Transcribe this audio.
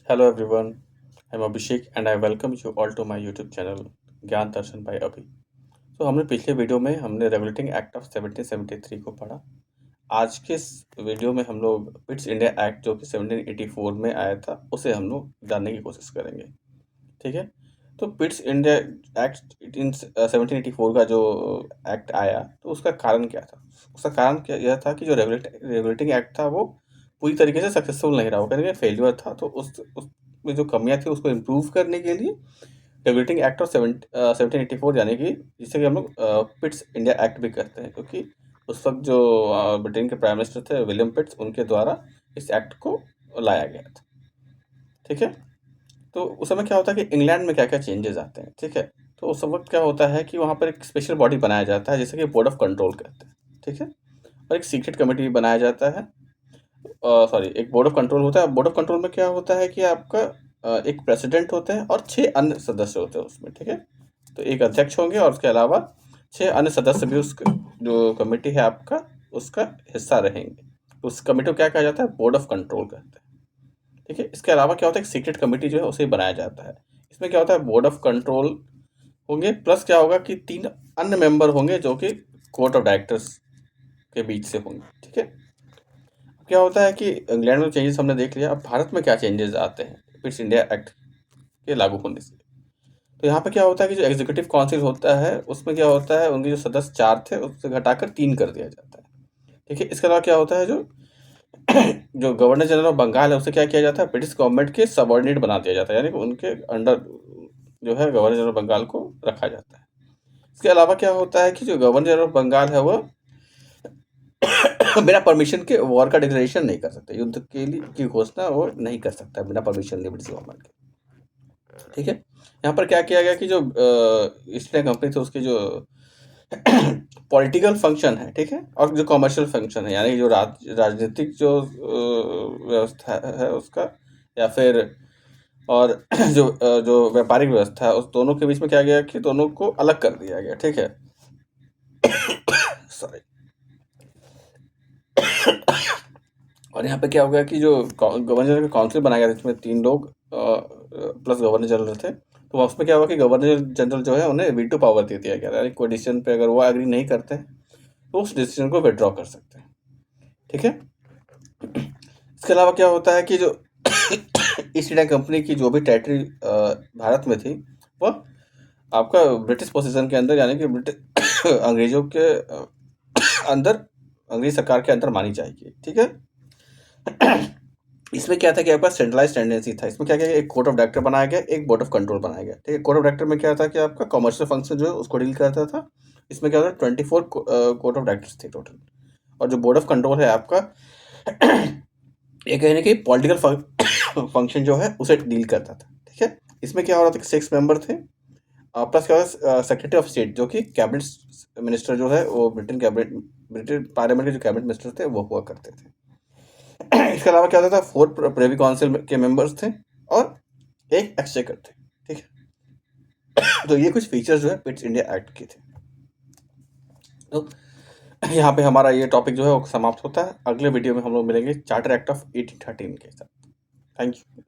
Hello everyone, I'm Abhishek and I welcome you all to my YouTube channel ज्ञान दर्शन by अभी। तो हमने पिछले वीडियो में हमने रेगुलेटिंग एक्ट ऑफ 1773 को पढ़ा। आज के इस वीडियो में हम लोग पिट्स इंडिया एक्ट जो कि 1784 में आया था उसे हम लोग जानने की कोशिश करेंगे। ठीक है, तो पिट्स इंडिया एक्ट 1784 का जो एक्ट आया तो उसका कारण क्या था? उसका कारण क्या यह था कि जो रेगुलेटिंग एक्ट था वो पूरी तरीके से सक्सेसफुल नहीं रहा, वो कहेंगे फेल्यूर था। तो उसमें जो कमियां थी उसको इम्प्रूव करने के लिए रेगुलेटिंग एक्ट ऑफ 1784 यानी कि जिसे कि हम लोग पिट्स इंडिया एक्ट भी कहते हैं, क्योंकि उस वक्त जो ब्रिटेन के प्राइम मिनिस्टर थे विलियम पिट्स, उनके द्वारा इस एक्ट को लाया गया था। ठीक है, तो उस समय क्या होता है कि इंग्लैंड में क्या-क्या चेंजेस आते हैं, ठीक है? तो उस वक़्त क्या होता है कि वहाँ पर एक स्पेशल बॉडी बनाया जाता है जिसे कि बोर्ड ऑफ कंट्रोल कहते हैं, ठीक है? और एक सीक्रेट कमिटी भी बनाया जाता है। सॉरी, एक बोर्ड ऑफ कंट्रोल होता है। बोर्ड ऑफ कंट्रोल में क्या होता है कि आपका एक प्रेसिडेंट होते हैं और 6 अन्य सदस्य होते हैं उसमें, ठीक है? तो एक अध्यक्ष होंगे और उसके अलावा 6 अन्य सदस्य भी उसके जो कमिटी है आपका, उसका हिस्सा रहेंगे। तो उस कमिटी को क्या कहा जाता है? बोर्ड ऑफ कंट्रोल कहते हैं। ठीक है, इसके अलावा क्या होता है, एक सीक्रेट कमेटी जो है उसे बनाया जाता है। इसमें क्या होता है, बोर्ड ऑफ कंट्रोल होंगे, प्लस क्या होगा कि 3 अन्य मेंबर होंगे जो कि कोर्ट ऑफ डायरेक्टर्स के बीच से होंगे। ठीक है, क्या होता है कि इंग्लैंड में चेंजेस हमने देख लिया। अब भारत में क्या चेंजेस आते हैं पिट्स इंडिया एक्ट के लागू होने से? तो यहाँ पे क्या होता है कि जो एग्जीक्यूटिव काउंसिल होता है उसमें क्या होता है, उनके जो सदस्य 4 थे उससे घटाकर 3 कर दिया जाता है। ठीक है, इसके अलावा क्या होता है, जो जो गवर्नर जनरल ऑफ बंगाल है उसे क्या किया जाता है, ब्रिटिश गवर्नमेंट के सबऑर्डिनेट बना दिया जाता है, यानी कि उनके अंडर जो है गवर्नर जनरल बंगाल को रखा जाता है। इसके अलावा क्या होता है कि जो गवर्नर जनरल ऑफ बंगाल है वो बिना परमिशन के वॉर का डिक्लेरेशन नहीं कर सकते, युद्ध के लिए की घोषणा वो नहीं कर सकता बिना परमिशन लिए ब्रिटिश गवर्नमेंट के। ठीक है, यहाँ पर क्या किया गया कि जो ईस्ट इंडिया कंपनी थी उसकी जो पॉलिटिकल फंक्शन है, ठीक है, और जो कमर्शियल फंक्शन है, यानी जो राजनीतिक जो व्यवस्था है उसका, या फिर और जो व्यापारिक व्यवस्था है, उस दोनों के बीच में क्या गया कि दोनों को अलग कर दिया गया। ठीक है, सॉरी। और यहाँ पे क्या हो गया कि जो गवर्नर जनरल का काउंसिल बनाया गया था जिसमें 3 लोग प्लस गवर्नर जनरल थे, तो उसमें क्या हुआ कि गवर्नर जनरल जो है उन्हें वीटो पावर दे दिया गया, यानी कोई डिसीजन पे अगर वो एग्री नहीं करते हैं तो उस डिसीजन को विड्रॉ कर सकते हैं। ठीक है, इसके अलावा क्या होता है कि जो ईस्ट इंडिया कंपनी की जो भी टेरिटरी भारत में थी वह आपका ब्रिटिश पोजीशन के अंदर, यानी कि ब्रिटिश अंग्रेजों के अंदर, अंग्रेज सरकार के अंदर मानी जाएगी। ठीक है, इसमें क्या था कि आपका सेंट्रलाइज टेंडेंसी था। इसमें क्या किया गया, एक कोर्ट ऑफ डायरेक्टर बनाया गया, एक बोर्ड ऑफ कंट्रोल बनाया गया। ठीक है, कोर्ट ऑफ डायरेक्टर में क्या था कि आपका कमर्शियल फंक्शन जो है उसको डील करता था। इसमें क्या होता है, 24 कोर्ट ऑफ डायरेक्टर्स थे टोटल। और जो बोर्ड ऑफ कंट्रोल है आपका ये कहीं ना कहीं पॉलिटिकल फंक्शन जो है उसे डील करता था। ठीक है, इसमें क्या हो रहा था कि 6 मेंबर थे, प्लस क्या होता है सेक्रेटरी ऑफ स्टेट जो कि कैबिनेट मिनिस्टर जो है वो ब्रिटेन पार्लियामेंट के जो कैबिनेट मिनिस्टर थे वो हुआ करते थे। इसके अलावा क्या होता था, 4 प्रिवी काउंसिल के मेंबर्स थे और एक एक्सचेकर थे। ठीक है, तो ये कुछ फीचर्स जो है पिट्स इंडिया एक्ट के थे। तो यहाँ पे हमारा ये टॉपिक जो है वो समाप्त होता है। अगले वीडियो में हम लोग मिलेंगे चार्टर एक्ट ऑफ 1813 के साथ। Thank you.